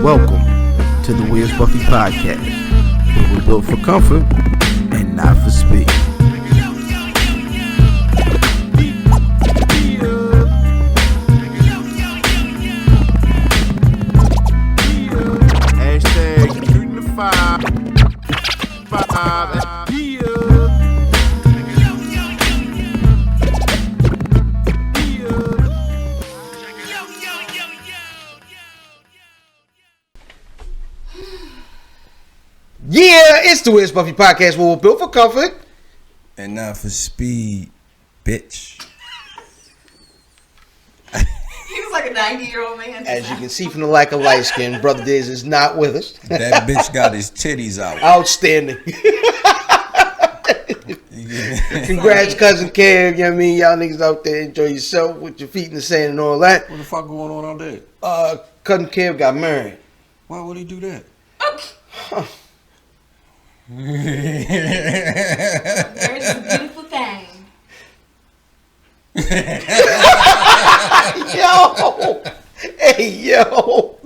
Welcome to the Where's Buffy podcast, where we're built for comfort and not for speed. Hashtag shooting the five. Yeah, it's the Where's Buffy podcast, where we're built for comfort and not for speed, bitch. He was like a 90-year-old man. As you can see from the lack of light skin, Brother Diz is not with us. That bitch got his titties out. Outstanding. Congrats, cousin Kev. You know what I mean? Y'all niggas out there enjoy yourself with your feet in the sand and all that. What the fuck going on out there? Cousin Kev got married. Why would he do that? Huh. There's a beautiful thing. Yo! Hey, yo!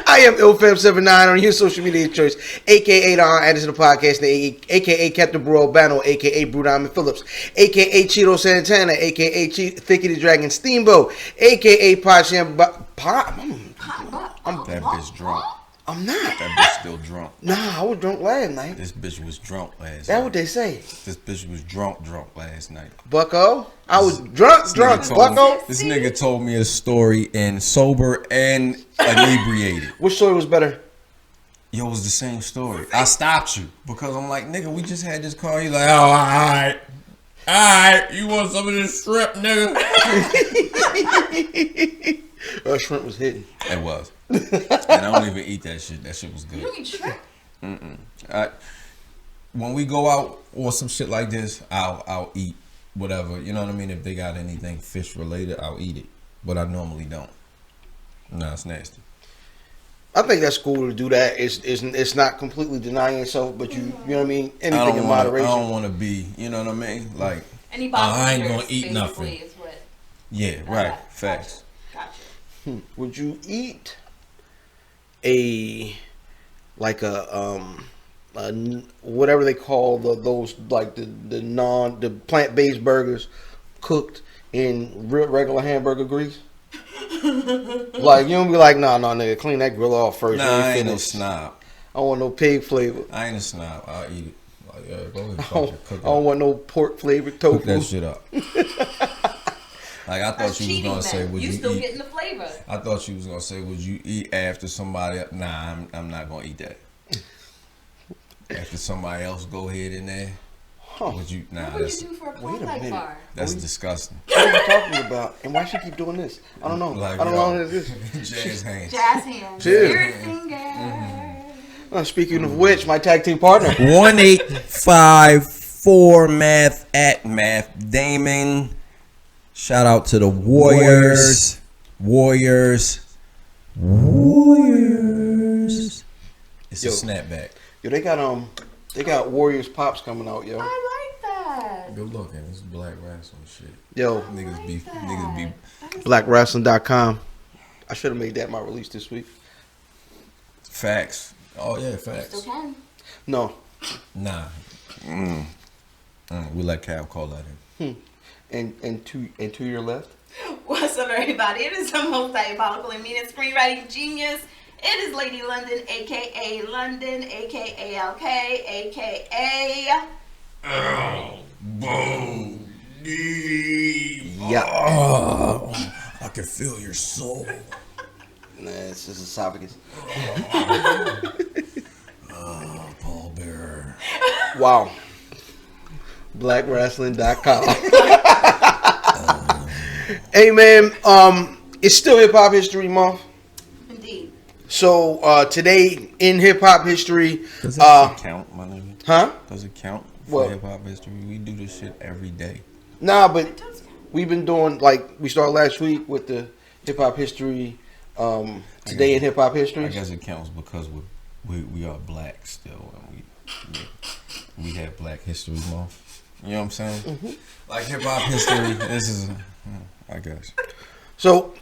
I am illfam79 on your social media of choice, a.k.a. Don Anderson, the podcast, a.k.a. Captain Bro Albano, a.k.a. Brew Diamond Phillips, a.k.a. Cheeto Santana, a.k.a. Thicky the Dragon Steamboat, a.k.a. Podsham... That bitch drunk. I'm not. That bitch still drunk. Nah, I was drunk last night. This bitch was drunk last night. That's what they say. This bitch was drunk last night. Bucko? I was drunk, Bucko. This nigga told me a story in sober and inebriated. Which story was better? Yo, it was the same story. I stopped you because I'm like, nigga, we just had this car. He's like, oh, alright. Alright, you want some of this shrimp, nigga? Shrimp was hitting. It was. And I don't even eat that shit. That shit was good. You don't eat shrimp? When we go out or some shit like this, I'll eat whatever. You know what I mean? If they got anything fish related, I'll eat it. But I normally don't. Nah, it's nasty. I think that's cool to do that. It's not completely denying yourself, but you know what I mean? Anything in moderation. I don't want to be, you know what I mean? Like, I ain't going to eat nothing. Yeah, right. Facts. Gotcha. Would you eat whatever they call those like the plant-based burgers cooked in regular hamburger grease? Like, you don't be like, nah, nigga, clean that grill off first. Nah, I ain't no snob. I want no pig flavor. I ain't a snob. I'll eat it. Like, go ahead, I don't want no pork flavored tofu. Cook that shit up. Like, I thought you was gonna say, would you still eat? Getting the flavor. I thought you was gonna say, would you eat after somebody? Nah, I'm not gonna eat that. After somebody else go ahead in there, would you? Nah, what would you do for a Klondike bar? That's disgusting. What are you talking about? And why she keep doing this? I don't know. Like, I don't know what it is. Jazz hands. Jazz hands. Cheers. Spirit finger. Speaking of which, my tag team partner 1854 Matth at Matth Damon. Shout out to the Warriors. It's a snapback. Yo, they got Warriors pops coming out, yo. I like that. Good looking. This is black wrestling shit. Yo, Niggas be blackwrestling.com. I should have made that my release this week. Facts. Oh yeah, facts. Still can. No. Nah. We let Cal call that in. And to your left. What's up, everybody? It is the most diabolical and meanest screenwriting genius. It is Lady London, aka London, aka LK, aka Yeah. Oh, I can feel your soul. Nah, it's just esophagus. Paul Bearer. Wow. Blackwrestling.com. Hey man, it's still Hip Hop History Month. Indeed. So today in Hip Hop History, Does that count, my nigga? Huh? Does it count for Hip Hop History? We do this shit every day. Nah, but we've been doing, like, we started last week with the Hip Hop History. Today in Hip Hop History. I guess it counts because we are black still, and we have Black History Month. You know what I'm saying? Mm-hmm. Like hip hop history. This is, I guess. So,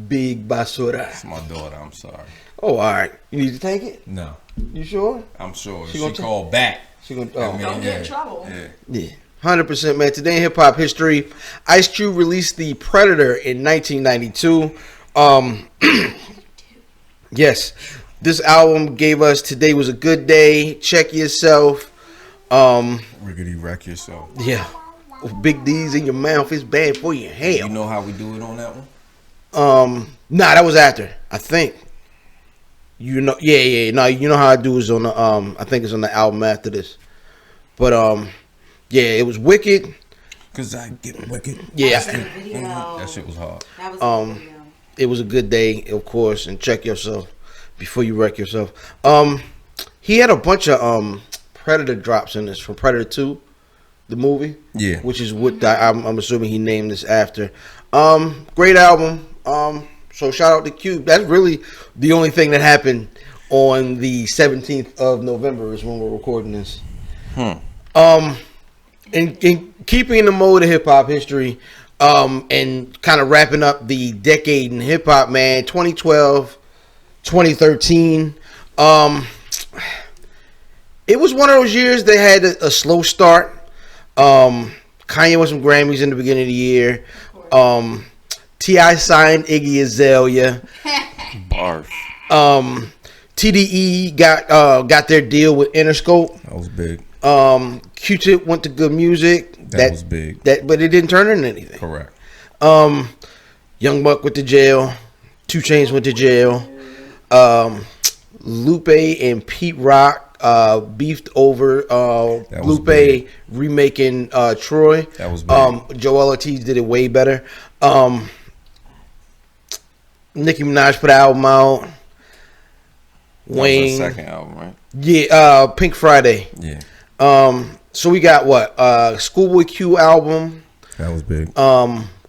Big basura. It's my daughter. I'm sorry. Oh, all right. You need to take it? No, You sure? I'm sure. She She gonna called back. She gonna. I mean, Don't get in trouble. Yeah. Yeah, 100%, man. Today in hip hop history, Ice Cube released the Predator in 1992. Yes, this album gave us "Today Was a Good Day," "Check Yourself." Riggedy wreck yourself. Yeah, Big D's in your mouth is bad for your You health. know how we do it on that one? Nah, that was after. I think. You know, yeah. No, you know how I do is on the I think it's on the album after this. But yeah, it was Wicked. Cause I get wicked. Yeah, Video. That shit was hard. That was a good video. it was a good day, of course, and check yourself before you wreck yourself. He had a bunch of Predator drops in this from Predator 2, the movie. Yeah. Which is what I'm assuming he named this after. Great album. So shout out to Cube. That's really the only thing that happened on the 17th of November is when we're recording this. In keeping in the mode of hip hop history, and kind of wrapping up the decade in hip hop, man, 2012, 2013. It was one of those years that had a slow start. Kanye won some Grammys in the beginning of the year. T.I. signed Iggy Azalea. Barf. TDE got their deal with Interscope. That was big. Q-Tip went to Good Music. That was big. But it didn't turn into anything. Correct. Young Buck went to jail. 2 Chainz went to jail. Lupe and Pete Rock beefed over Lupe big. remaking Troy. That was big. Joel Ortiz did it way better. Nicki Minaj put an album out. Wayne, that was her second album, right? Yeah, Pink Friday. Yeah. So we got what? Schoolboy Q album. That was big.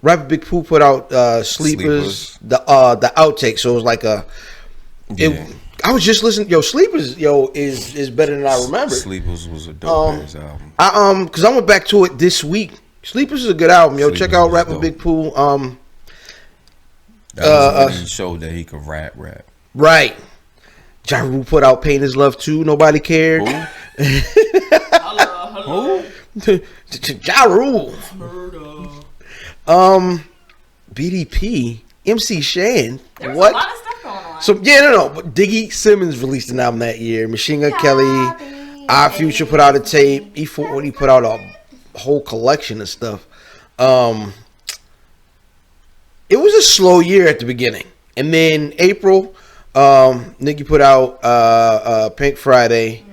Rapper Big Pooh put out Sleepers. The outtake. So it was like a. Yeah. I was just listening. Sleepers, is better than I remember. Sleepers was a dope ass album. Because I went back to it this week. Sleepers is a good album, Sleepers Check out was Rapper dope. Big Pooh. That was when he showed that he could rap. Right. Ja Rule put out Pain Is Love 2. Nobody cared. Who? Hello. Ja Rule. BDP. MC Shan. There was What? a lot of stuff going on. So no. But Diggy Simmons released an album that year. Machine Gun Kelly, Our Future put out a tape. E40 put out a whole collection of stuff. It was a slow year at the beginning, and then April, Nicki put out Pink Friday.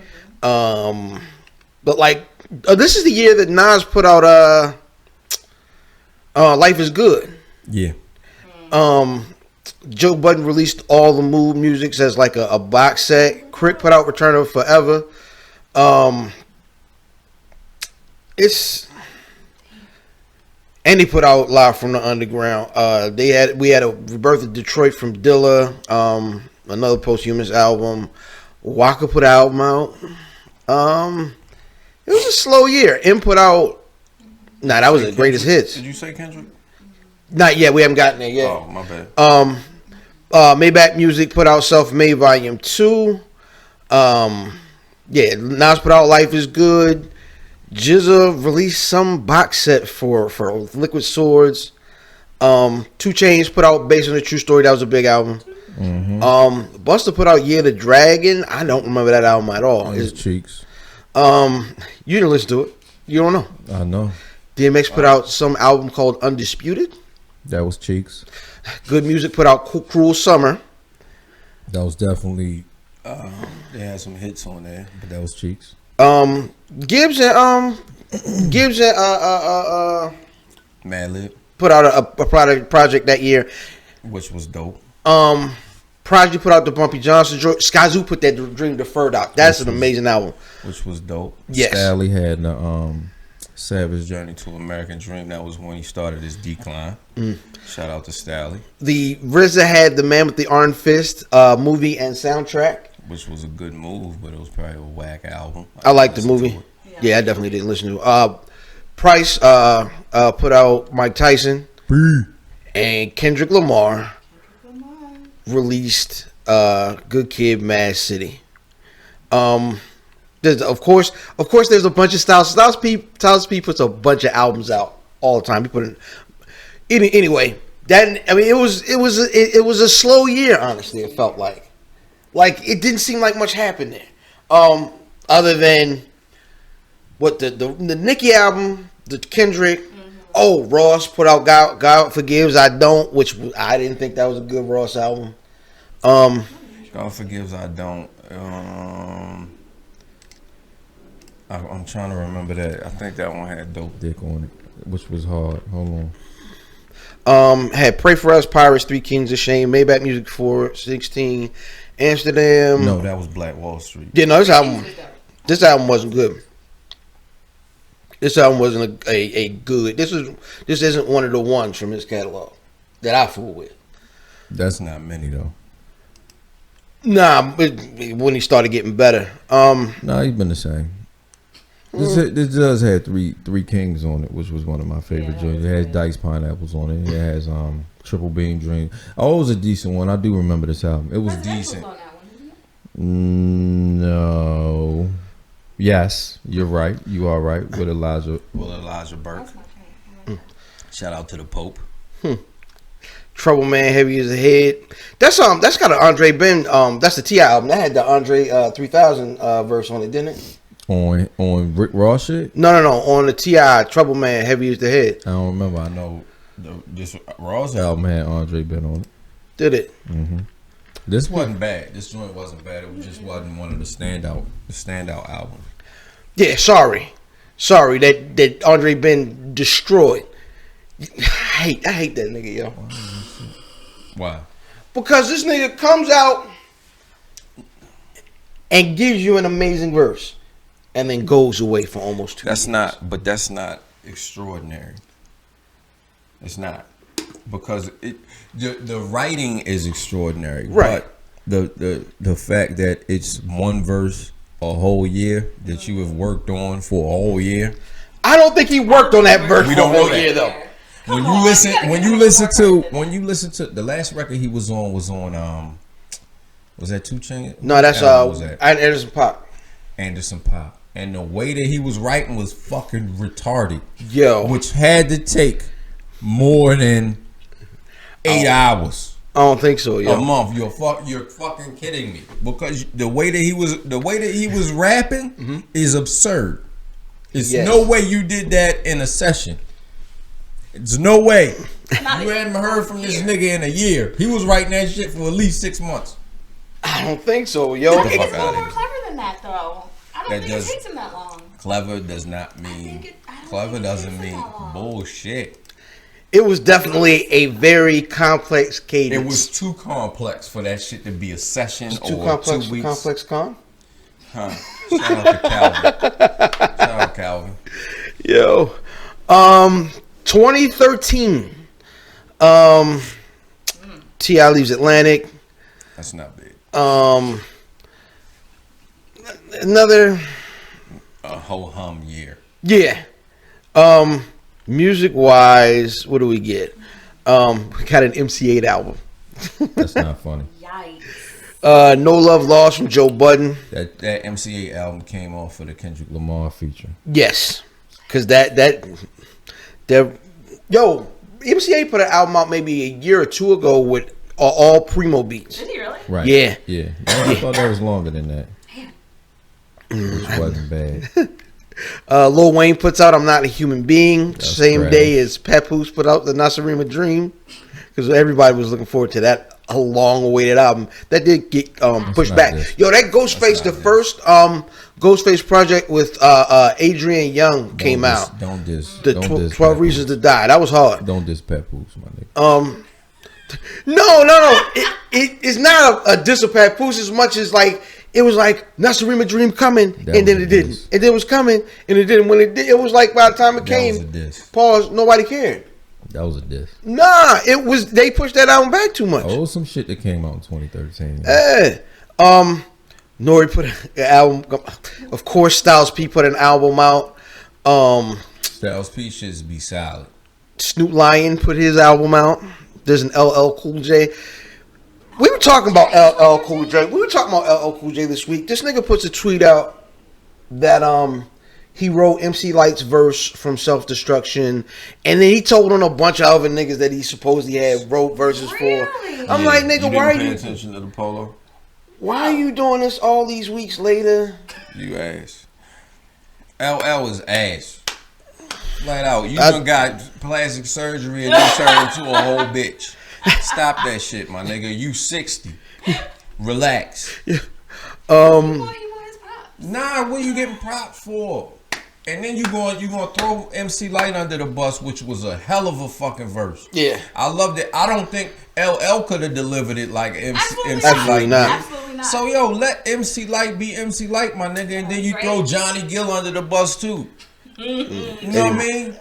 But like this is the year that Nas put out Life Is Good. Yeah. Joe Budden released all the Move musics as like a box set. Crick put out Return of Forever. And they put out Live from the Underground. We had a Rebirth of Detroit from Dilla. Another posthumous album. Waka put an album out. It was a slow year. M put out. Nah, that was the greatest hits. Did you say Kendrick? Not yet. We haven't gotten there yet. Oh, my bad. Maybach Music put out Self Made Volume 2. Nas put out Life Is Good. Jizza released some box set for Liquid Swords. 2 Chainz put out Based on a True Story. That was a big album. Mm-hmm. Busta put out Year the Dragon. I don't remember that album at all. His cheeks. You didn't listen to it. You don't know. I know. DMX put out some album called Undisputed. That was cheeks. Good Music put out Cruel Summer. That was definitely. They had some hits on there, but that was cheeks. Gibbs and Madlib, put out a project that year. which was dope. Prodigy put out the Bumpy Johnson joint. Skyzoo put that Dream Deferred out. That's an amazing album. Which was dope. Yes. Stalley had the Savage Journey to American Dream. That was when he started his decline. Shout out to Stalley. The RZA had The Man with the Iron Fist movie and soundtrack. Which was a good move, but it was probably a whack album. I like the movie. Yeah, I definitely didn't listen to it. Price put out Mike Tyson and Kendrick Lamar released Good Kid, Mad City. There's of course there's a bunch of Styles P puts a bunch of albums out all the time. He put in anyway. It was a slow year. Honestly, it felt like it didn't seem like much happened there. Other than what the Nicki album, the Kendrick. Oh, Ross put out God Forgives I Don't, which I didn't think that was a good Ross album. God Forgives I Don't. I'm trying to remember that. I think that one had Dope Dick on it, which was hard. Hold on. Had Pray For Us, Pirates, Three Kings of Shame, Maybach Music 416, Amsterdam. No, that was Black Wall Street. Yeah, no, this album wasn't good. This album wasn't a good. This isn't one of the ones from his catalog that I fool with. That's not many though. Nah, when he started getting better. Nah, he's been the same. This does have three Kings on it, which was one of my favorite joints. It has Diced Pineapples on it. It has Triple Beam Dream. Oh, it was a decent one. I do remember this album. It was decent. On that one, isn't it? No. Yes, you're right. You are right. With Elijah Burke. Shout out to the Pope. Trouble Man, Heavy as a Head. That's got an Andre Ben. That's the T.I. album. That had the Andre 3000 verse on it, didn't it? On Rick Ross shit? No. On the T.I. Trouble Man, Heavy as the Head. I don't remember. I know this Ross album had Andre Ben on it. Did it? Mm-hmm. This wasn't bad. This joint wasn't bad. It just wasn't one of the standout albums. Yeah, sorry that Andre Ben destroyed. I hate that nigga, yo. Why? Because this nigga comes out and gives you an amazing verse, and then goes away for almost 2 years. That's not extraordinary. It's not, because the writing is extraordinary, right? But the fact that it's one verse a whole year that you have worked on for a whole year. I don't think he worked on that verse for a whole year though. When you listen to the last record he was on was that 2 Chainz? No, that's Anderson .Paak. Anderson .Paak. And the way that he was writing was fucking retarded. Yo. Which had to take more than 8 hours. I don't think so, yo. A month. You're fucking kidding me. Because the way that he was rapping is absurd. There's no way you did that in a session. There's no way. You hadn't heard from this nigga in a year. He was writing that shit for at least 6 months. I don't think so, yo. It's a little more clever than that, though. I don't think it takes him that long. Clever does not mean. Clever doesn't mean bullshit. It was definitely a very complex cadence. It was too complex for that shit to be a session or 2 weeks. Complex con? Huh. Shout out to Calvin. Shout out Calvin. Yo. 2013. T.I. leaves Atlantic. That's not big. Another a whole hum year. Yeah. Music wise, what do we get? We got an MC8 album. That's not funny. Yikes. No Love Lost from Joe Budden. That MC8 album came off for the Kendrick Lamar feature. Yes. Cause yo, MC8 put an album out maybe a year or two ago with all Primo beats. Did he really? Right. Yeah. Yeah. I thought that was longer than that. Which wasn't bad. Lil Wayne puts out I'm Not a Human Being. That's same trash. day as Papoose put out the Nasarima Dream. Because everybody was looking forward to that long-awaited album. That did get pushed back. Yo, that Ghostface, the first Ghostface project with Adrian Young came out. Don't diss. The 12 Reasons to Die. That was hard. Don't diss Papoose, my nigga. No. It is not a diss of Papoose as much as like it was like Nasarima Dream coming and then it didn't. And then it was coming and it didn't. When it did, it was like by the time it came, pause, nobody cared. That was a diss. Nah, it was. They pushed that album back too much. Oh, some shit that came out in 2013. Nori put an album. Of course, Styles P put an album out. Styles P should be solid. Snoop Lion put his album out. There's an LL Cool J. We were talking about LL Cool J. We were talking about LL Cool J this week. This nigga puts a tweet out that he wrote MC Light's verse from Self Destruction, and then he told on a bunch of other niggas that he supposedly had wrote verses for. I'm like, nigga, why are you? Attention to the polo. Why are you doing this all these weeks later? You ass. LL is ass. Flat out. You done got plastic surgery and you turned into a whole bitch. Stop that shit, my nigga. You 60. Relax. Yeah. Nah, what you getting props for? And then you gonna throw MC Light under the bus, which was a hell of a fucking verse. Yeah. I loved it. I don't think LL could have delivered it like MC Absolutely Light not. did. Absolutely not. So yo, let MC Light be MC Light, my nigga, and then you throw Johnny Gill under the bus too. You know what I mean?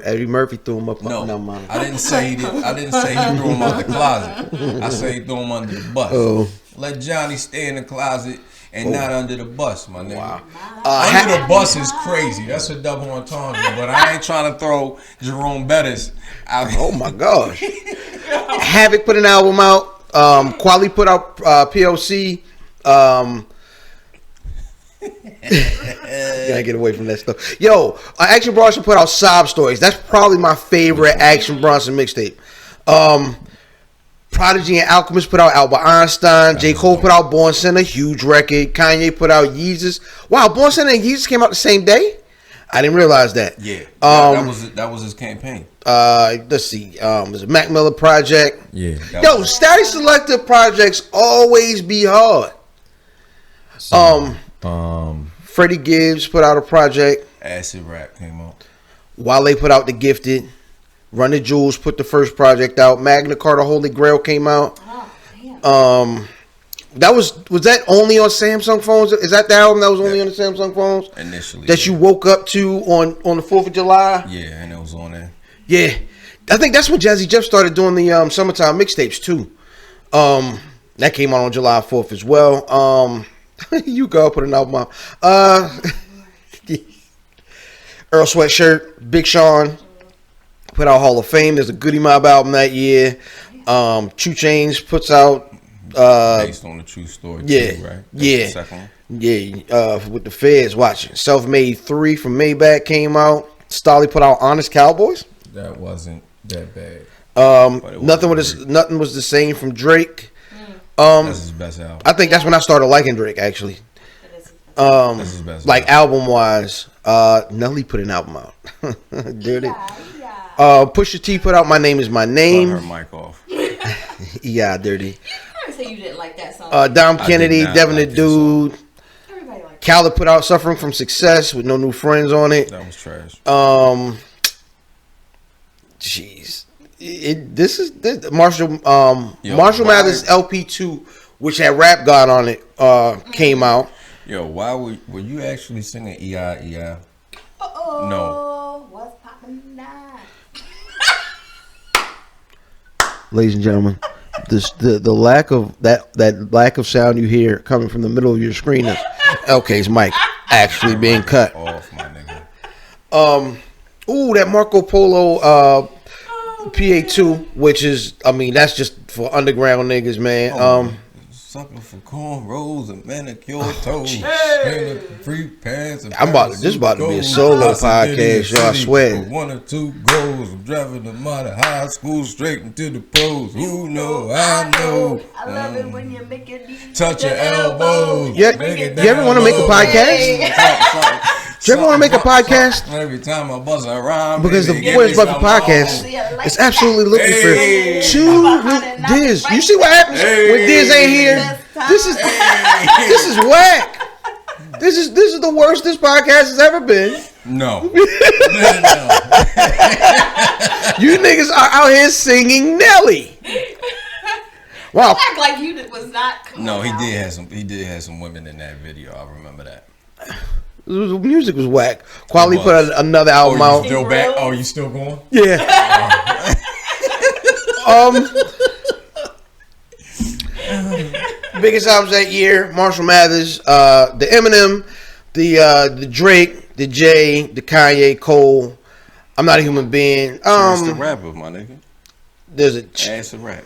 Eddie Murphy threw him up. No, I didn't say he did. I didn't say he threw him out the closet. I say he threw him under the bus. Oh. Let Johnny stay in the closet and not under the bus, my nigga. Wow. Under the bus is crazy. That's a double entendre. But I ain't trying to throw Jerome Bettis out here. Oh my gosh. Havoc put an album out. Quali put out POC. Gotta get away from that stuff. Yo, Action Bronson put out Sob Stories. That's probably my favorite Action Bronson mixtape. Prodigy and Alchemist put out Albert Einstein. J. Cole put out Born Sinner, huge record. Kanye put out Yeezus. Wow, Born Sinner and Yeezus came out the same day? I didn't realize that. Yeah, that was his campaign. Let's see. There's a Mac Miller project. Yeah. Yo, Static Selective projects always be hard. Freddie Gibbs put out a project. Acid Rap came out. Wale put out The Gifted. Run the Jewels put the first project out. Magna Carta Holy Grail came out. Oh, that was that only on Samsung phones? Is that the album that was only on the Samsung phones? Initially. That you woke up to on the 4th of July? Yeah, and it was on there. Yeah. I think that's when Jazzy Jeff started doing the summertime mixtapes too. That came out on July 4th as well. You go put an album out. Earl Sweatshirt, Big Sean put out Hall of Fame. There's a Goody Mob album that year. 2 Chainz puts out based on the true story. Yeah, too, right? That's yeah, the second one. yeah. With the Feds watching. Self-Made 3 from Maybach came out. Stolly put out Honest Cowboys. That wasn't that bad. Nothing was the same from Drake. That's his best album. I think that's when I started liking Drake actually. That's his best Like album wise, Nelly put an album out. Dirty. Pusha T put out My Name Is My Name. Cut her mic off. Yeah, dirty. You never say you didn't like that song. Dom Kennedy, Devin like the Dude. Everybody liked Khaled put out Suffering from Success with No New Friends on it. That was trash. Jeez. This Marshall Mathers LP2, which had Rap God on it, came out. Yo, why were you actually singing E.I.E.I.? Uh-oh. No. What's poppin' now? Ladies and gentlemen, the lack of that lack of sound you hear coming from the middle of your screen is LK's mic actually being cut. Off, my nigga. Ooh, that Marco Polo PA2, which is, I mean, that's just for underground niggas, man. Something for cornrows and manicure toes. Hey. Free pants and This is about to be a solo podcast, y'all, I swear. 1 or 2 goals. I'm driving them out of high school straight into the pros. Who know? I know. I love it when you make it touch your elbows. Yeah, you ever want to make a podcast? Do you ever want to make a podcast? Every time I buzz a rhyme, because the Boys Bucket podcast is absolutely looking for 2 new Diz. You see what happens when Diz ain't here? This is whack. This is the worst this podcast has ever been. No. You niggas are out here singing Nelly. Wow. Act like you was not. No, he did have some women in that video. I remember that. The music was whack. Quali put another album out. Still back? Oh, you still going? Yeah. Biggest albums that year: Marshall Mathers, the Eminem, the Drake, the Jay, the Kanye, Cole. I'm Not a Human Being. Chance the Rapper, my nigga. There's a Chance the Rap.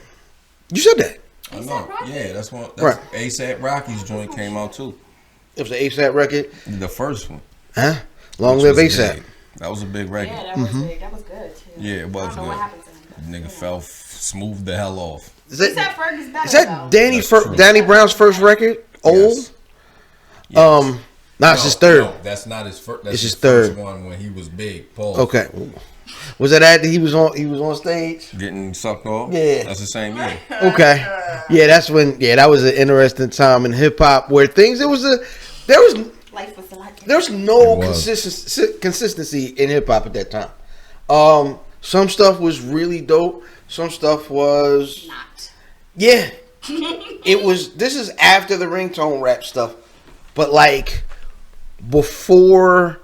You said that. I know. Yeah, that's one. Right. ASAP Rocky's joint came out too. It was an ASAP record. The first one. Huh? Long Which live was ASAP. big. That was a big record. Yeah, that was big. That was good too. Yeah, it was I don't know good. what happened to him. Nigga fell smooth the hell off. Is ASAP that, Ferg is better. is that though. Danny Brown's first record? Old? Yes. Yes. It's his third. No, that's not his first. That's It's his first third. one when he was big. Pause. Okay. Was that after he was on stage? Getting sucked off. Yeah. That's the same year. Okay. Yeah, that's when. Yeah, that was an interesting time in hip hop where things. There was Life was like There's no It was. consistency in hip hop at that time. Some stuff was really dope. Some stuff was not. yeah. It was. This is after the ringtone rap stuff, but like before,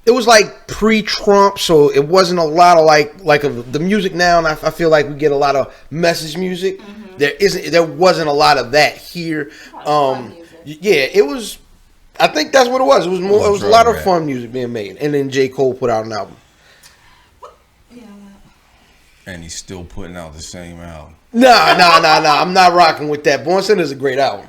it was like pre-Trump, so it wasn't a lot of like of the music now. And I feel like we get a lot of message music. There wasn't a lot of that here. Fun music. Yeah, it was. I think that's what it was. It was more. It was a lot of rap. fun music being made, and then J. Cole put out an album. Yeah. And he's still putting out the same album. Nah. I'm not rocking with that. Born Sinner is a great album,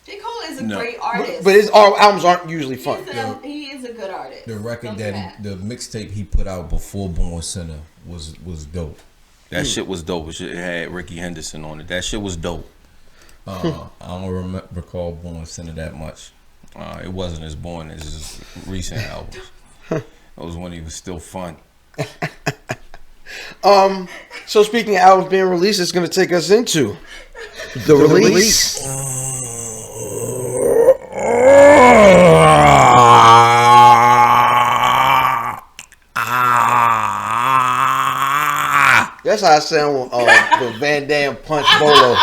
J. Cole is a No. great artist. but his albums aren't usually fun. He is a good artist. The record Don't that do the mixtape he put out before Born Sinner was dope. That shit was dope. It had Ricky Henderson on it. That shit was dope. I don't recall Born Sinner that much. It wasn't as born as his recent albums. That was when he was still fun. So speaking of albums being released, it's going to take us into the release. That's how I sound with Van Damme punch Bolo.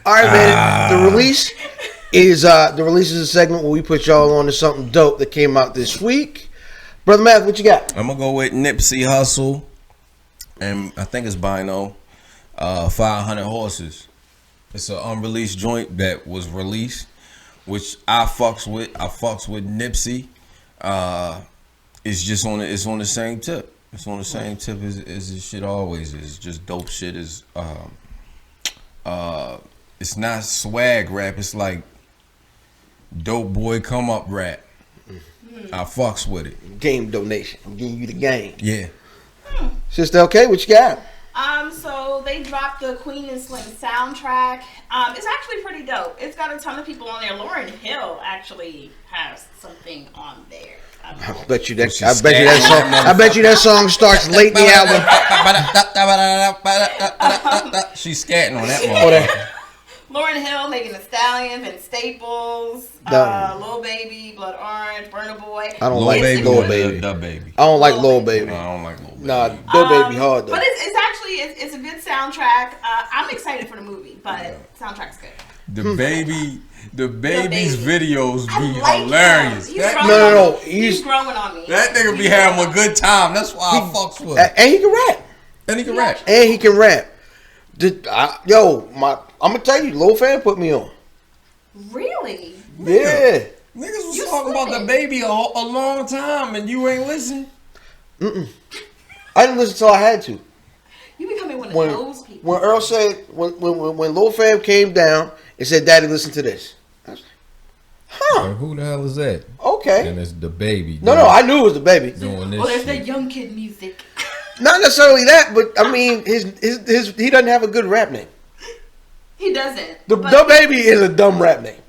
All right, man. The release is a segment where we put y'all on to something dope that came out this week. Brother Matth, what you got? I'm gonna go with Nipsey Hussle, and I think it's Bino. 500 Horses. It's an unreleased joint that was released, which I fucks with. I fucks with Nipsey. It's just on the same tip. It's on the same tip as this shit always is. Just dope shit is it's not swag rap, it's like dope boy come up rap. I fucks with it. Game donation. I'm giving you the game. Yeah. Sister LK, what you got? So they dropped the Queen and Slim soundtrack. It's actually pretty dope. It's got a ton of people on there. Lauryn Hill actually has something on there. I bet you that song starts late in the album. She's scatting on that motherfucker. Lauryn Hill, Megan Thee Stallion, Vince Staples, Lil Baby, Blood Orange, Burna Boy. I don't like Lil Baby. The Baby. I don't like Lil Baby. No, I don't like Lil Baby. Nah, Lil Baby hard though. But it's actually it's a good soundtrack. I'm excited for the movie, but soundtrack's good. The baby's videos be I like hilarious. him. No. He's growing on me. That nigga be having a good time. That's why I fucks with him. And he can rap. And he can rap. And he can rap. I'm gonna tell you, Lil Fan put me on. Really? Yeah. Niggas was You talking about the slipping. baby a long time and you ain't listen. I didn't listen till I had to. You becoming one of When those people. when Earl said when Lil Fam came down and said, "Daddy, listen to this," I was like, "Huh? Who the hell is that? Okay." And it's the baby. No, I knew it was the baby. Doing this Well, there's shit. the young kid music. Not necessarily that, but I mean, his he doesn't have a good rap name. He doesn't. The baby is a dumb rap name.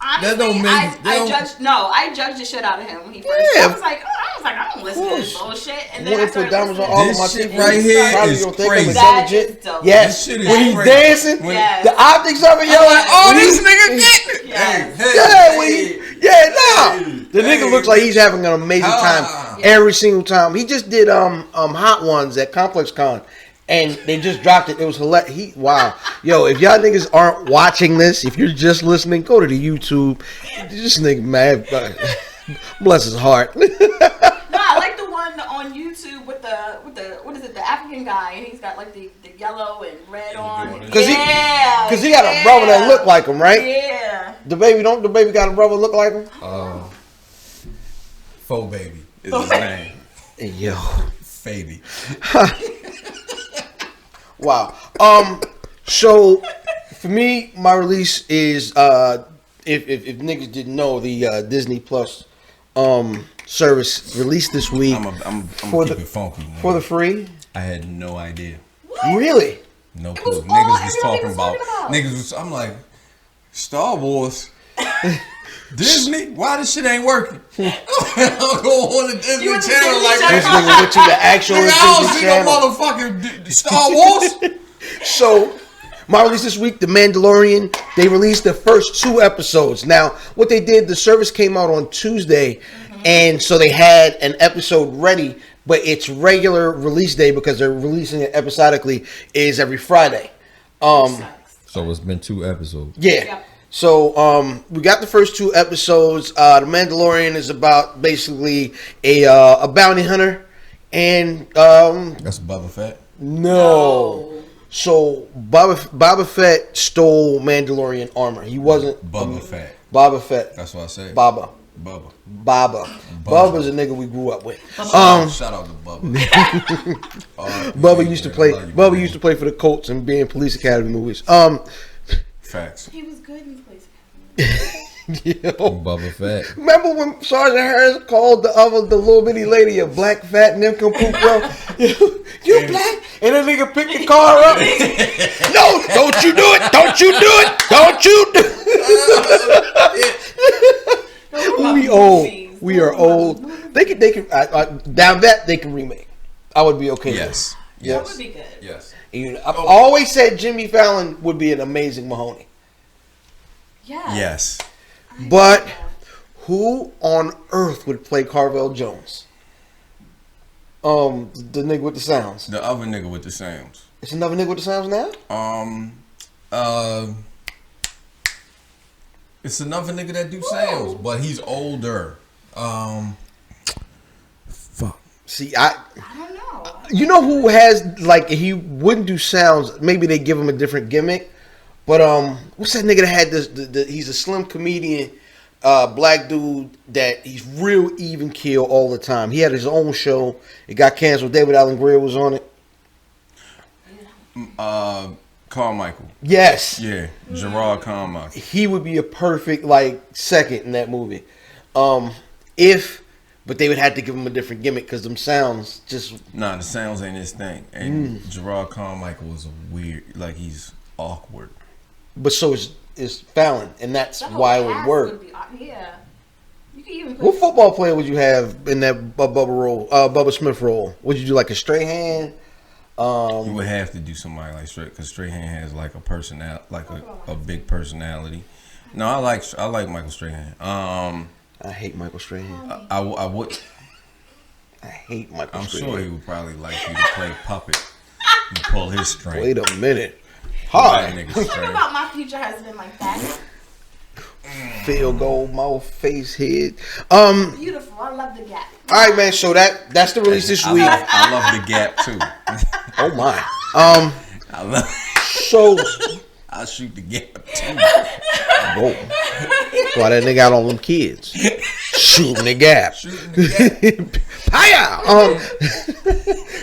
Honestly, That don't mean- I judged the shit out of him when he first. Yeah. I was like, I don't listen to this bullshit. And then I Wanna put started diamonds on listening. all This of my shit teeth. right here Probably is don't think I'm crazy. That intelligent. is dope. Yes, This shit is when he's crazy. dancing, Yes. the optics of it, yo, like, Oh, when this he- nigga getting it. Yes. The nigga looks like he's having an amazing time every single time. He just did Hot Ones at Complex Con, and they just dropped it. It was hilarious. Wow, yo, if y'all niggas aren't watching this, if you're just listening, go to the YouTube. This nigga, man, bless his heart. No, I like the one on YouTube with the what is it, the African guy, and he's got like the yellow and red on. Cause he got a brother that look like him, right? Yeah. The baby got a brother look like him? Faux Baby is his name. Hey, yo. Fady. Wow. So for me, my release is if niggas didn't know, the Disney Plus service released this week. I'm for keep the it funky. Man. for the free. I had no idea. What? Really? No It clue. was all Niggas was everybody talking was about. talking about. Niggas was. I'm like, Star Wars. Disney? Why this shit ain't working? I'll go on the Disney You went to Channel Disney like Channel? This that. nigga went to the actual Nigga, I don't Disney see no Channel. motherfucking Star Wars. So, my release this week, The Mandalorian, they released the first 2 episodes. Now, what they did, the service came out on Tuesday, and so they had an episode ready, but its regular release day, because they're releasing it episodically, is every Friday. So it's been 2 episodes. Yeah. Yep. So we got the first 2 episodes. The Mandalorian is about basically a bounty hunter, and That's Boba Fett. no. So Boba Fett stole Mandalorian armor. He wasn't Boba Fett. Boba Fett. That's what I said. Baba. Bubba. Bubba's a nigga we grew up with. Shout out to Bubba. Bubba used to play. Bubba used to play for the Colts and be in Police Academy movies. Facts. He was good in Police Yo. Bubba Fett. Remember when Sergeant Harris called the little bitty lady a black fat nincompoop, bro? You black? And that nigga picked the car up. No, don't you do it! Don't you do it! Don't you do it! We old. We are old. They can. Down that they can remake. I would be okay. Yes. With it. That would be good. Yes. I've always said Jimmy Fallon would be an amazing Mahoney. Yeah. Yes. But who on earth would play Carvel Jones? The nigga with the sounds. The other nigga with the sounds. It's another nigga with the sounds now? It's another nigga that do sounds, but he's older. Fuck. See, I don't know. you know who has, like, he wouldn't do sounds. Maybe they give him a different gimmick. But what's that nigga that had this? He's a slim comedian, black dude that he's real even keel all the time. He had his own show. It got canceled. David Allen Greer was on it. Carmichael. Yes. Yeah, Gerard Carmichael. He would be a perfect second in that movie. But they would have to give him a different gimmick because them sounds just. Nah, the sounds ain't his thing. And Gerard Carmichael is a weird, he's awkward. But so is Fallon, and that's The whole why it would cast work. would be, yeah. You could even What football player would you have in that Bubba Smith role? Would you do like a straight hand? You would have to do somebody like Straight, because Strahan has a a big personality. No, I like Michael Strahan. I hate Michael Strahan. I would. I hate Michael I'm Strahan. sure he would probably like you to play puppet and pull his string. Wait a minute. That Hi. nigga's Think string. about my future husband like that. Field goal, mouth, face, head. Beautiful. I love the gap. All right, man. So that's the release this week. I love the gap too. Oh my. I love. So. I'll shoot the gap too. Whoa. Why that nigga out on them kids? Shooting the gap. Shooting the gap. Hiya!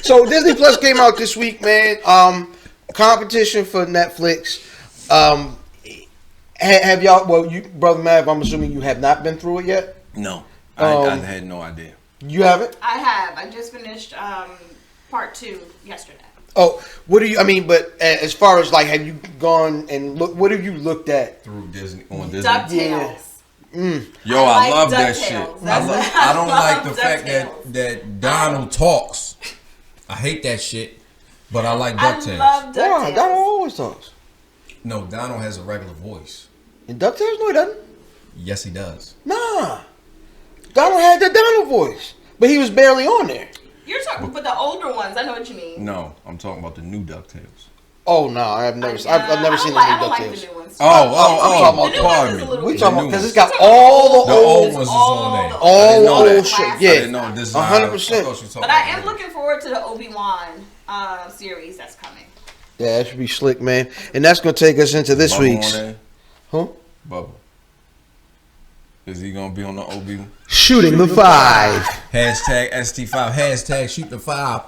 So Disney Plus came out this week, man. Competition for Netflix. Have y'all? Well, you, brother Matt, I'm assuming you have not been through it yet. No, I had no idea. You haven't? I have. I just finished part 2 yesterday. Oh, what do you? I mean, but as far as have you gone and look? What have you looked at Through Disney on Disney. DuckTales. Yo, I I love like that DuckTales. shit. That's I don't I like love the fact DuckTales. that Donald talks. I hate that shit, but I like I DuckTales. love Why? DuckTales. Donald always talks. No, Donald has a regular voice. In DuckTales, no, he doesn't. Yes, he does. Nah, Donald had the Donald voice, but he was barely on there. You're talking about the older ones. I know what you mean. No, I'm talking about the new DuckTales. Oh no, I've never seen the I new don't DuckTales. like the new ones. Oh, The new pardon ones is me. a little We weird. talking The about new because it's ones. got all The the old old, ones is all on there. the all I didn't know old that. shit. I I didn't Yeah, know this. 100%. But I am looking forward to the Obi-Wan series that's coming. yeah, that should be slick, man. And that's gonna take us into this week's. Huh? Bubba. Is he gonna be on the OB? Shooting the 5. Hashtag ST5. Hashtag shoot the 5.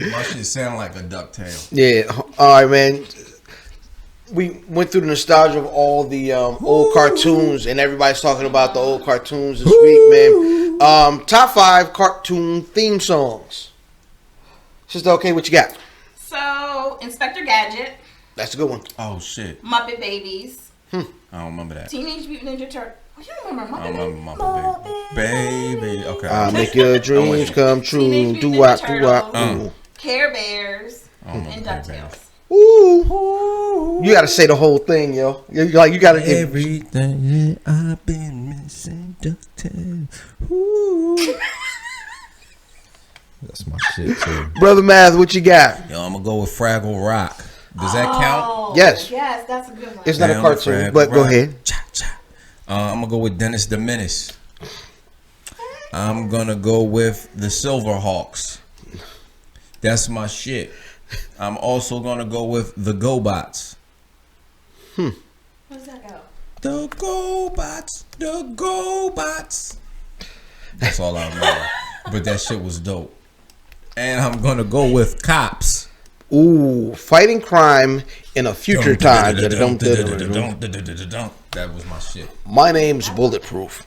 My shit sound like a ducktail. Yeah. All right, man. We went through the nostalgia of all the old cartoons, and everybody's talking about the old cartoons this week, man. Top 5 cartoon theme songs. Sister, okay, what you got? So, Inspector Gadget. That's a good one. Oh shit. Muppet Babies. I don't remember that. Teenage Mutant Ninja Turtles. Oh, you don't remember Muppet I Babies? remember Muppet Baby. Okay. I make your dreams come true. Teenage Do Mutant wop, Ninja do wop. Turtles. Care Bears. don't And remember Care DuckTales. Ooh. You gotta say the whole thing, yo. You gotta. Everything I've been missing, DuckTales. Ooh. That's my shit too. Brother Matth, what you got? Yo, I'm gonna go with Fraggle Rock. Does that count? Yes. Yes, that's a good one. It's not a Down cartoon, Fraggle but go Rock. ahead. Cha, cha. I'm gonna go with Dennis the Menace. I'm gonna go with the Silverhawks. That's my shit. I'm also gonna go with the GoBots. How does that go? The GoBots. The GoBots. That's all I remember. But that shit was dope. And I'm gonna go with Cops. Ooh, fighting crime in a future time. That was my shit. My name's Bulletproof.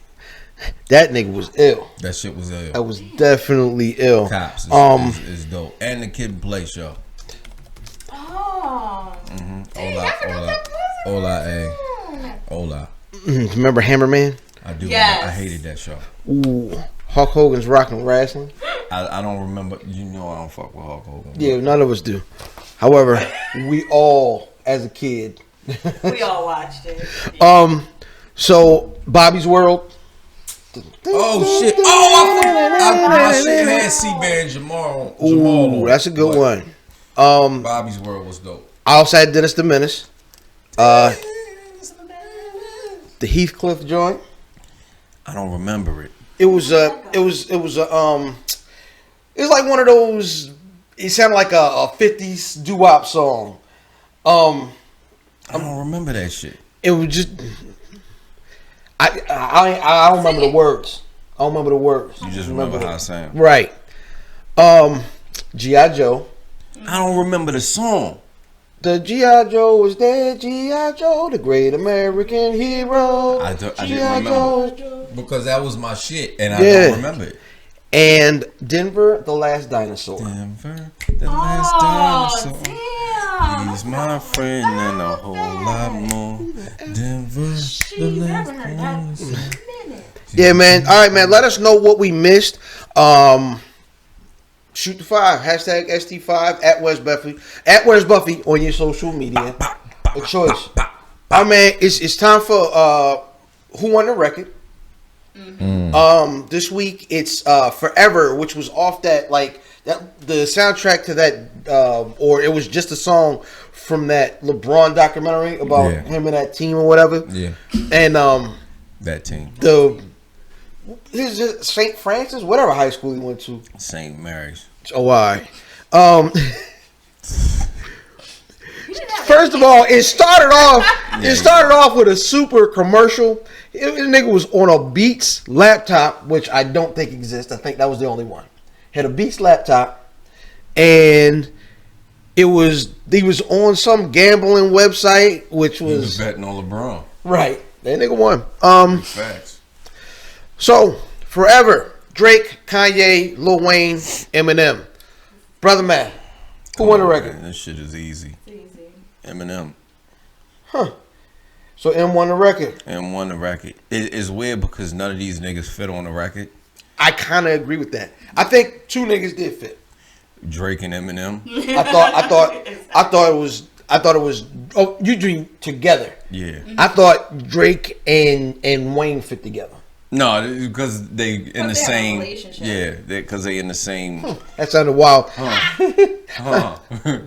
That nigga was ill. That shit was I ill. was definitely ill. Cops is dope. And the Kid and Play show. Oh. Hola. Remember Hammerman? I do. Yes. I hated that show. Ooh, Hulk Hogan's Rockin' Wrestling. I don't remember. You know I don't fuck with Hulk Hogan. Yeah, none of us do. However, we all, as a kid. We all watched it. So Bobby's World. Oh shit! Oh, my shit had C-Band Jamal. Ooh, that's a good one. Bobby's World was dope. Outside Dennis the Menace. The Heathcliff joint. I don't remember it. It was like one of those. It sounded like a 50s doo-wop song. I don't remember that shit. It was just. I don't remember the words. I don't remember the words. You just remember how it sounded. Right. G.I. Joe. I don't remember the song. The G.I. Joe was there. G.I. Joe, the great American hero. I didn't G.I. remember Joe. because that was my shit, and I don't remember it. And Denver, the Last Dinosaur. Denver, the last dinosaur. Damn. He's my friend and a whole lot more. Denver, the last dinosaur. Yeah, man. All right, man. Let us know what we missed. Shoot the 5. Hashtag ST5 at West Buffy. At West Buffy on your social media. A choice. All right, man. It's time for Who Won the Record. This week it's Forever, which was off the soundtrack to that, or it was just a song from that LeBron documentary about him and that team or whatever. Yeah. And that team. His St. Francis, whatever high school he went to. St. Mary's. Oh, all right. First of all, it started off with a super commercial. This nigga was on a Beats laptop, which I don't think exists. I think that was the only one. Had a Beats laptop, and he was on some gambling website, which was, he was betting on LeBron. Right. That nigga won. Facts. So, Forever, Drake, Kanye, Lil Wayne, Eminem. Brother man, who won the record? Man, this shit is easy. Eminem. Huh. So M won the record. M won the record. It's weird because none of these niggas fit on the record. I kind of agree with that. I think 2 niggas did fit. Drake and Eminem. I thought it was. Oh, you dream together. Yeah. I thought Drake and Wayne fit together. No, because they in the same. Yeah, because they in the same. That sounded wild.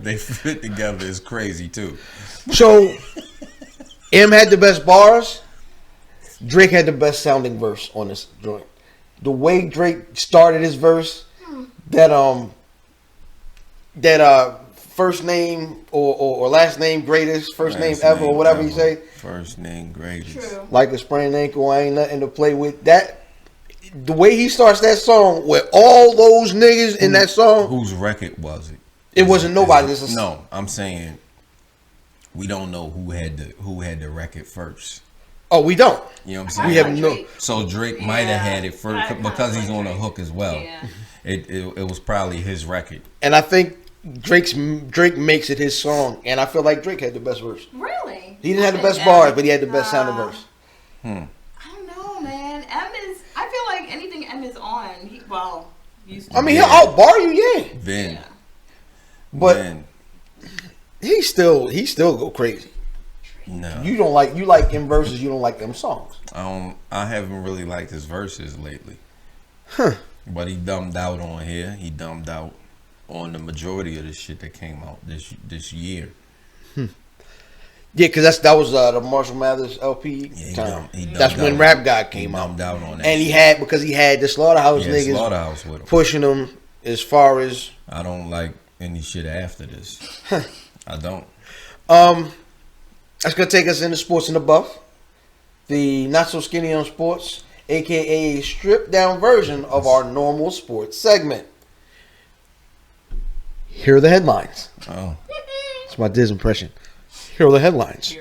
They fit together is crazy too. So, M had the best bars. Drake had the best sounding verse on this joint. The way Drake started his verse, that first name or last name greatest, first name ever, or whatever you say. First name greatest. True. Like a sprained ankle, I ain't nothing to play with. That the way he starts that song with all those niggas in that song. Whose record was it? It wasn't nobody. No, I'm saying we don't know who had the record first. Oh, we don't. You know what I'm saying? We have no. So Drake might have had it first because he's on the hook as well. Yeah. It was probably his record. And I think Drake makes it his song, and I feel like Drake had the best verse. Really? He didn't have the best bars, but he had the best sounding verse. I don't know, man. I feel like anything M is on, used to. I mean, he'll outbar you, yeah. Then, but then, he still go crazy. no, You like him verses, you don't like them songs. I haven't really liked his verses lately. Huh. But he dumbed out on here. He dumbed out on the majority of the shit that came out this year. Yeah, because that was the Marshall Mathers LP time. That's when Rap God came out. Dumbed out on that. And he had the Slaughterhouse niggas Slaughterhouse with him. pushing him as far as. I don't like any shit after this. I don't. That's gonna take us into Sports in the Buff, the not so skinny on sports, aka stripped down version of our normal sports segment. Here are the headlines. Oh, It's my Diz impression. Here are the headlines.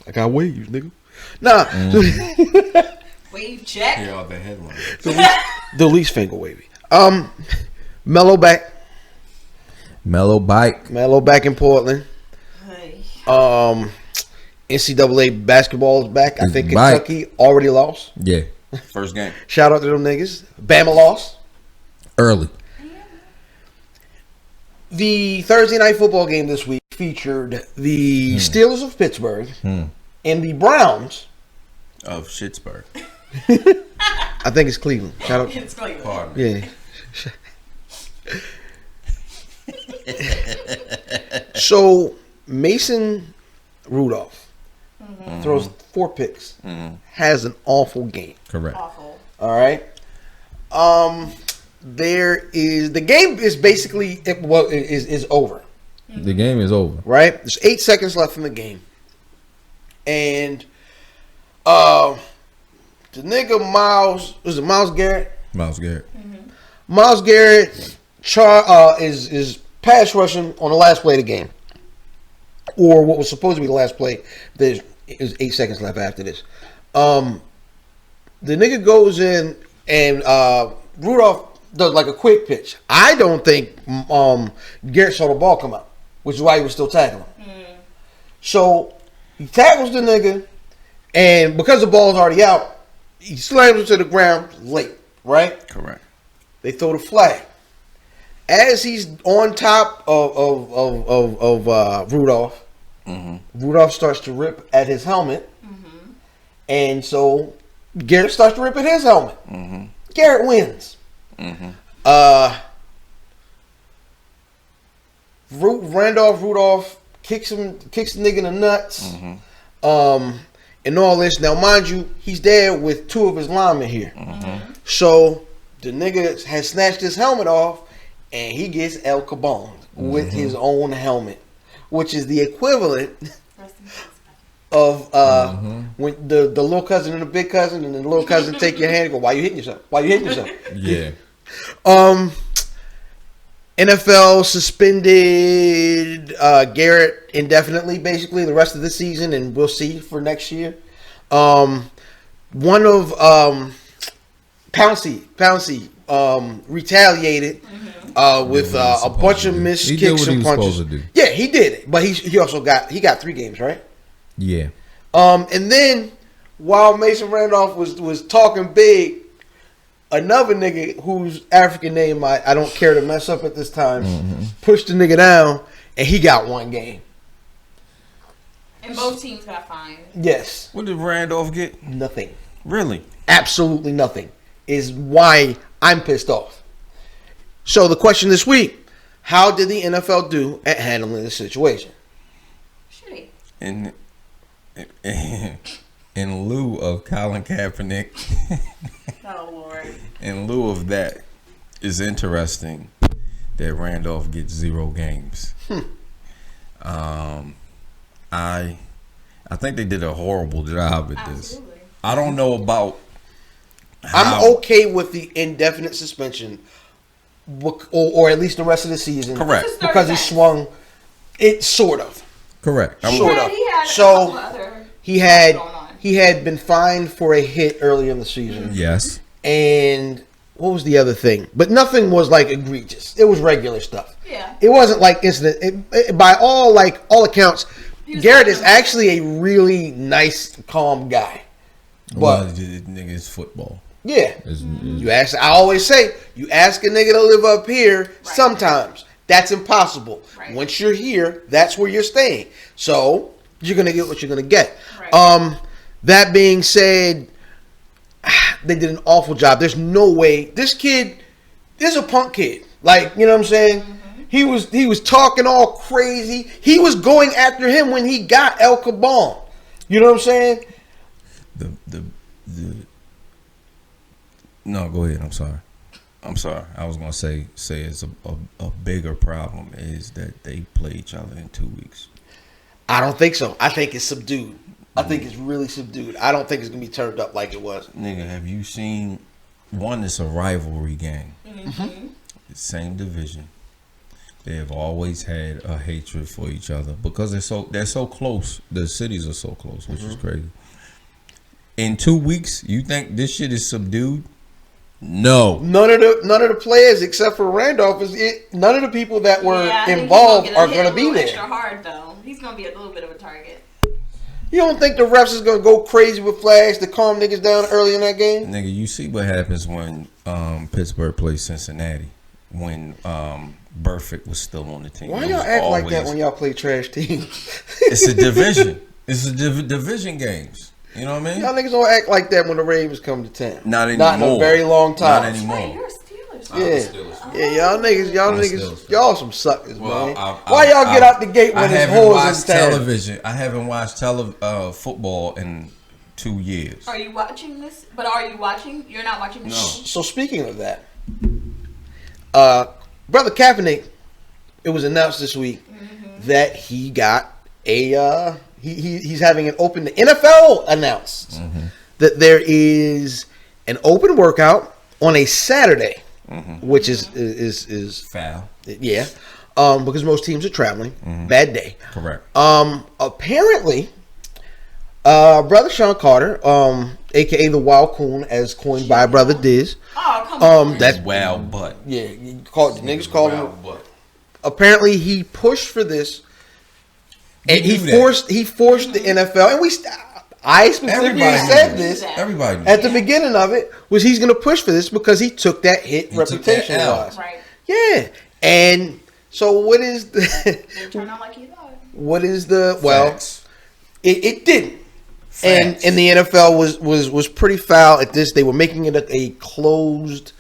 I got waves, nigga. Nah, Wave check. here are the headlines. the least finger wavy. Mello back. Mellow bike. Mello back in Portland. NCAA basketball is back. I think Kentucky already lost. Yeah. First game. Shout out to them niggas. Bama lost. Early. The Thursday night football game this week featured the Steelers of Pittsburgh and the Browns Of Pittsburgh. I think it's Cleveland. Shout out. It's Cleveland. Pardon me. Yeah. So Mason Rudolph throws 4 picks. Has an awful game. Correct. Awful. All right. The game is basically is over. The game is over. Right? There's 8 seconds left in the game. And the nigga Myles Garrett? Myles Garrett. Myles Garrett is pass rushing on the last play of the game. Or what was supposed to be the last play. There's 8 seconds left after this. The nigga goes in and Rudolph does like a quick pitch. I don't think Garrett saw the ball come out, which is why he was still tackling. So he tackles the nigga, and because the ball's already out, he slams him to the ground late, right? Correct. They throw the flag. As he's on top of Rudolph, Rudolph starts to rip at his helmet, and so Garrett starts to rip at his helmet. Garrett wins. Rudolph kicks the nigga in the nuts, and all this. Now, mind you, he's there with 2 of his linemen here. So the nigga has snatched his helmet off, and he gets El Cabone with his own helmet, which is the equivalent of when the little cousin and the big cousin, and the little cousin take your hand and go, "Why you hitting yourself? Why you hitting yourself?" Yeah. NFL suspended Garrett indefinitely, basically the rest of the season, and we'll see for next year. One of Pouncey retaliated with a bunch of missed kicks and punches. Yeah, he did it, but he also got 3 games, right? Yeah. And then while Mason Randolph was talking big, another nigga whose African name I don't care to mess up at this time pushed the nigga down, and he got 1 game. And both teams got fined. Yes. What did Randolph get? Nothing. Really? Absolutely nothing. Is why I'm pissed off. So the question this week: how did the NFL do at handling the situation? Shitty. In lieu of Colin Kaepernick, Oh Lord. in lieu of that, is interesting that Randolph gets 0 games. I think they did a horrible job at this. Absolutely. I don't know about. I'm okay with the indefinite suspension, or at least the rest of the season. Correct. Because he swung it sort of. Correct. Sort of. He had So he had going on. he had been fined for a hit earlier in the season. Yes. And what was the other thing? But nothing was like egregious. It was regular stuff. Yeah. It wasn't like incident. By all accounts, Garrett is actually a really nice, calm guy. Well, But nigga, it's football. yeah, It's- you ask. I always say, you ask a nigga to live up here. Sometimes that's impossible. Right. Once you're here, that's where you're staying. So you're gonna get what you're gonna get. Right. That being said, they did an awful job. There's no way this kid is a punk kid. Like, you know what I'm saying? Mm-hmm. He was talking all crazy. He was going after him when he got El Cabon. You know what I'm saying? The No, go ahead. I'm sorry. I was gonna say it's a bigger problem is that they play each other in 2 weeks. I don't think so. I think it's subdued. I think it's really subdued. I don't think it's gonna be turned up like it was. Nigga, have you seen one? It's a rivalry game. Mm-hmm. Same division. They have always had a hatred for each other because they're so close. The cities are so close, which is crazy. In 2 weeks, you think this shit is subdued? No. None of the players except for Randolph none of the people that were I think involved he's are gonna going to be there. Extra hard though. He's gonna be a little bit of a target. You don't think the refs is going to go crazy with flags to calm niggas down early in that game? Nigga, you see what happens when Pittsburgh plays Cincinnati when Burfict was still on the team. Why It y'all was act like that always- when y'all play trash teams? It's a division. It's a division games. You know what I mean? Y'all niggas don't act like that when the Ravens come to town. Not anymore. Not in a very long time. Not anymore. Hey, you're a Steelers fan. Yeah, y'all I'm niggas, Steelers. y'all some suckers, Well, man. I- Why y'all get out the gate I when there's haven't holes watched in town? television. I haven't watched football in 2 years. Are you watching this? But are you watching? You're not watching this? No. So speaking of that, Brother Kaepernick, it was announced this week that he got a he's having an open. The NFL announced that there is an open workout on a Saturday, which is Foul. yeah, because most teams are traveling. Bad day. Correct. Apparently, Brother Sean Carter, aka the Wild Coon, as coined by Brother Diz. Oh, come on. That's wild butt. Yeah, you called the niggas called him. Wild butt. Apparently, he pushed for this, and We he knew that. forced the NFL, and I specifically Everybody said knew this that. Everybody. at the beginning of it was he's going to push for this because he took that hit He took that reputation L. wise. Right. Yeah, and so what is the They turned out like you thought. what is the well? Facts. It didn't. Facts. And the NFL was pretty foul at this. They were making it a closed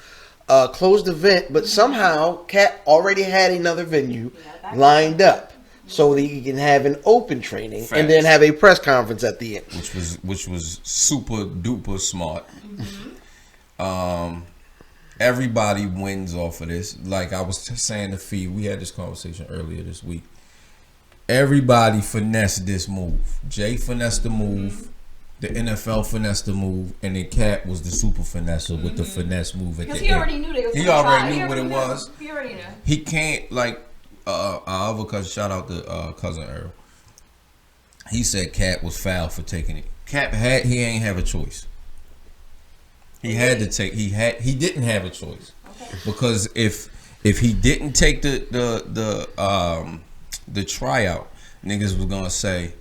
event, but somehow Cat already had another venue lined up so that he can have an open training and then Facts. have a press conference at the end. which was super duper smart. Everybody wins off of this. Like I was saying to Fee, we had this conversation earlier this week. Everybody finessed this move. Jay finessed the move. The NFL finessed the move, and then Cat was the super finesser with the finesse move at the Because end. he already knew they was He gonna already try. knew He what it already was. He already knew. He can't like our other cousin. Shout out to cousin Earl. He said Cat was foul for taking it. Cat he ain't have a choice. He had to take. He didn't have a choice because if he didn't take the tryout, niggas was gonna say,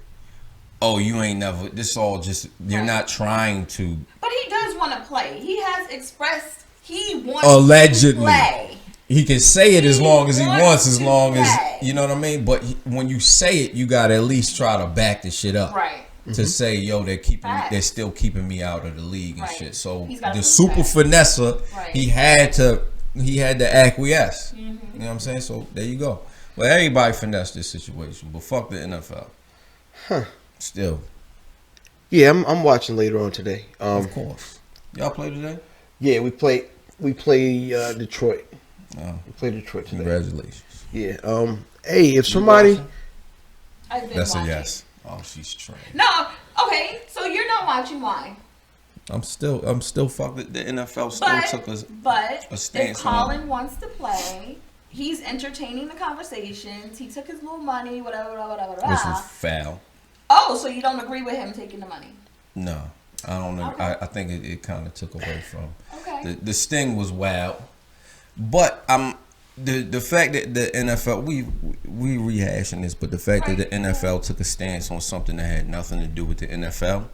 "Oh, you ain't never. This all just you're not trying to." But he does want to play. He has expressed he wants Allegedly. to play. He can say it as long as he wants, as to long as play. you know what I mean. But when you say it, you gotta at least try to back the shit up, Right. To say, yo, Facts. they're still keeping me out of the league and Right. shit. So He's gotta the prove super that. finesser, Right. he had to acquiesce. You know what I'm saying? So there you go. Well, everybody finessed this situation, but fuck the NFL. Still, Yeah, I'm watching later on today. of course. Y'all play today? Yeah, we play Detroit. We play Detroit today. Congratulations. Yeah. Hey, if somebody. I've been That's watching. a yes. Oh, she's trained. No. Okay. So you're not watching. Why? I'm still fucked with the NFL. Still took a stance if Colin on. wants to play, he's entertaining the conversations. He took his little money, whatever. Which was foul. Oh, so you don't agree with him taking the money? No, I don't know. Okay. I think it kind of took away from. Okay. The sting was wild, but the fact that the NFL we rehashing this, but the fact that the NFL took a stance on something that had nothing to do with the NFL,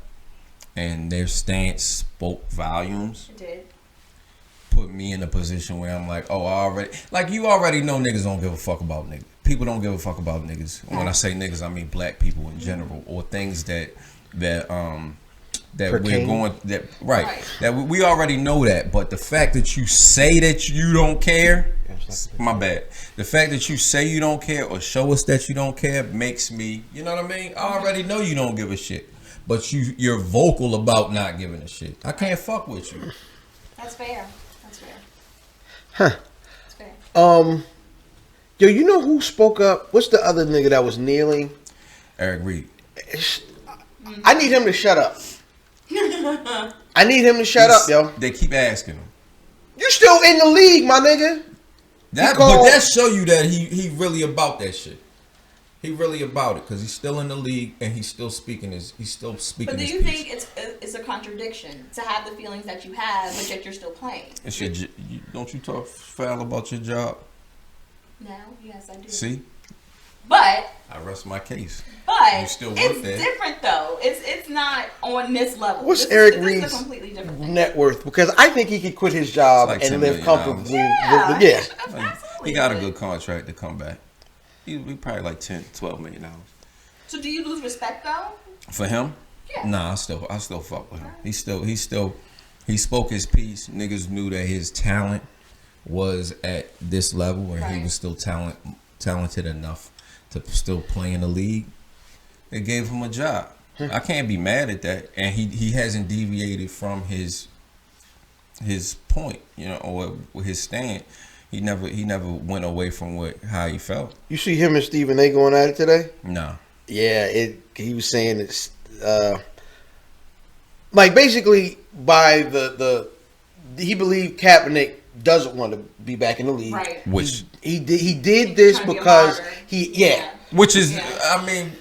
and their stance spoke volumes. It did. Put me in a position where I'm like, oh, you already know niggas don't give a fuck about niggas. People don't give a fuck about niggas. When I say niggas, I mean black people in general, or things that we're going that we already know that. But the fact that you say that you don't care, my bad. The fact that you say you don't care or show us that you don't care makes me, you know what I mean? I already know you don't give a shit, but you're vocal about not giving a shit. I can't fuck with you. That's fair. Huh. That's fair. Yo, you know who spoke up? What's the other nigga that was kneeling? Eric Reed. I need him to shut up. I need him to shut up, yo. They keep asking him. You still in the league, my nigga. But that show you that he really about that shit. He really about it because he's still in the league and he's still speaking But do his you piece. think it's a contradiction to have the feelings that you have, but yet you're still playing? Don't you talk foul about your job? No, yes, I do. See? But I rest my case. But You still work it's there. different though. It's not on this level. What's This Eric is a Reed's completely different thing. net worth? Because I think he could quit his job It's like and $10 live million. comfortably. Yeah, Yeah. absolutely. He got a good contract to come back. He probably like $10-12 million. So do you lose respect though? For him? Yeah. Nah, I still fuck with him. He spoke his piece. Niggas knew that his talent was at this level and he Right. was still talented enough to still play in the league. They gave him a job. I can't be mad at that. And he hasn't deviated from his point, you know, or his stand. He never went away from how he felt. You see him and Stephen A going at it today? No. Yeah, he was saying it's like basically by he believed Kaepernick doesn't want to be back in the league. Right. Which He did this Trying to be a because martyr. Which is, Yeah. I mean,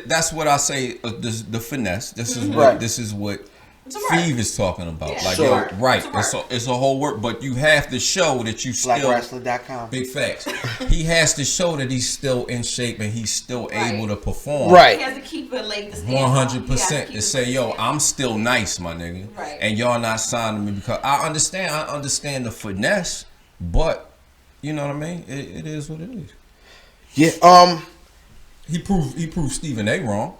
that's what I say. The finesse. This is Right. what. This is what It's a work. Steve is talking about. Yeah. Like, So- yo, right? It's a work. It's a whole work, but you have to show that you still BlackWrestler.com. big facts. He has to show that he's still in shape and he's still Right. able to perform. Right. He has to keep it like the stand. 100% to say, yo, I'm still nice, my nigga, Right. and y'all not signing me because I understand the finesse, but you know what I mean. It is what it is. Yeah. He proved Stephen A. wrong.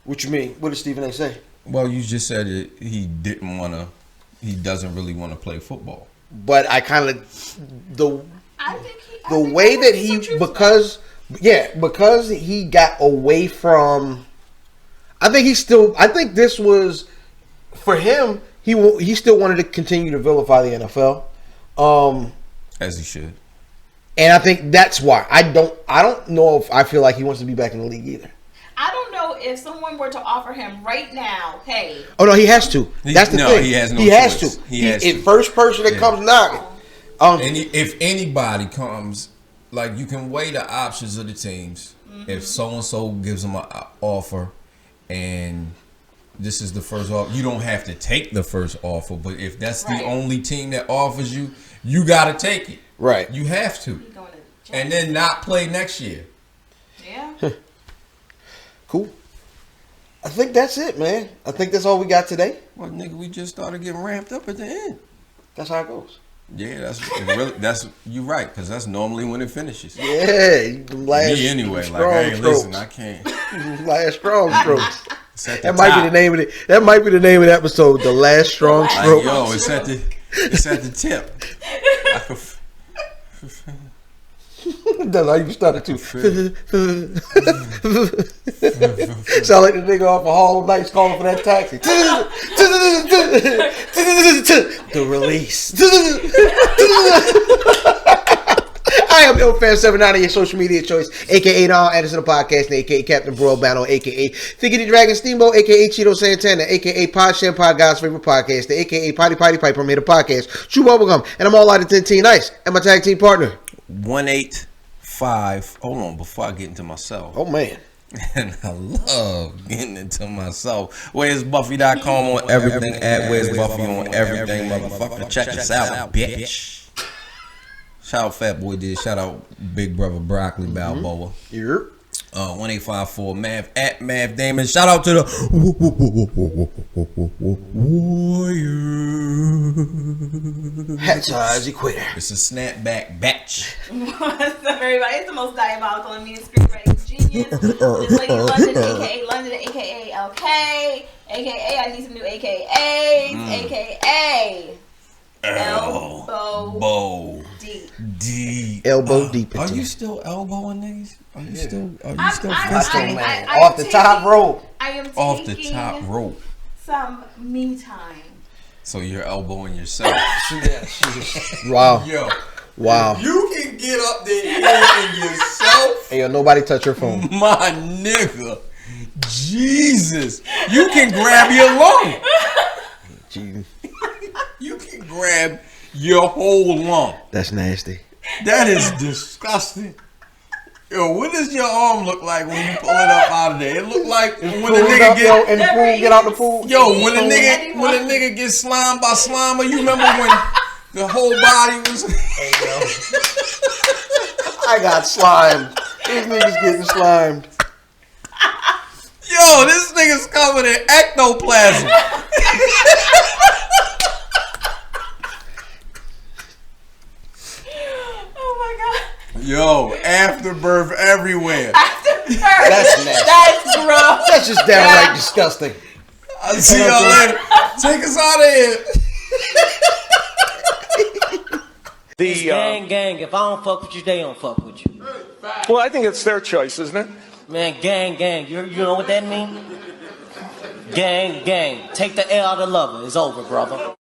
What you mean? What did Stephen A say? Well, you just said that he doesn't really want to play football. But I kind of I think the way that he because he got away from. I think this was for him. He still wanted to continue to vilify the NFL, As he should. and I think that's why I don't know if I feel like he wants to be back in the league either. I don't know if someone were to offer him right now, hey. Oh no, he has to. That's the thing. He has no He has choice. to. He has to. First person that comes knocking. If anybody comes, like you can weigh the options of the teams. Mm-hmm. If so and so gives them an offer, and this is the first offer, you don't have to take the first offer. But if that's Right. the only team that offers you, you got to take it. Right. You have to, He going to jail. and then not play next year. Yeah. Cool. I think that's it, man. I think that's all we got today. Well, nigga, we just started getting ramped up at the end. That's how it goes. Yeah, that's you right, because that's normally when it finishes. Yeah, the last Me anyway, like strong I ain't strokes. listen, I can't. Last strong strokes. It's at the That might top. be the name of it. That might be the name of the episode. The last strong Like, stroke. Yo, it's at the tip. That's how you started too. Sound like the nigga off of Harlem Nights calling for that taxi. The release. I am illfam79 on your social media choice, aka Don Anderson, the podcast, and aka Captain Bro Battle, aka Thickety Dragon Steamboat, aka Cheeto Santana, aka Pod Sham Pod God's favorite podcast, the aka Potty Piper, I'm here to podcast, True Bubblegum, and I'm all out of 10 Nice, and my tag team partner. 185. Hold on, before I get into myself. Oh man. And I love getting into myself. Where's Buffy.com on everything? At Where's Buffy on everything, motherfucker. Check us out, bitch. Shout out Fat Boy did. Shout out Big Brother Broccoli Balboa. Yep. 1854 Math at Math Damon. Shout out to the Warrior. Hat size equator. It's a snapback batch. What's up, everybody? It's the most diabolical and mean screenwriting genius. This lady London, aka London, aka LK, aka I need some new AKAs, aka elbow deep. Elbow deep. Are you still elbowing niggas? Are you still fisting, man? Off the top rope. I am off the top rope. Some me time. So you're elbowing yourself. Wow. Yo. Wow. You can get up there and yourself. Hey, yo, nobody touch your phone. My nigga. Jesus. You can grab your lung. Jesus. You can grab your whole lung. That's nasty. That is disgusting. Yo, what does your arm look like when you pull it up out of there? It look like when the nigga get in the pool, get out the pool. Yo, when the nigga gets slimed by Slimer, you remember when the whole body was? Hey, yo. I got slimed. These niggas getting slimed. Yo, this nigga's covered in ectoplasm. Yo, afterbirth everywhere. Afterbirth. That's nasty. That's gross. That's just downright disgusting. I'll see y'all later. Take us out of here. It's gang. If I don't fuck with you, they don't fuck with you. Well, I think it's their choice, isn't it? Man, gang. You know what that mean? Gang. Take the L out of lover. It's over, brother.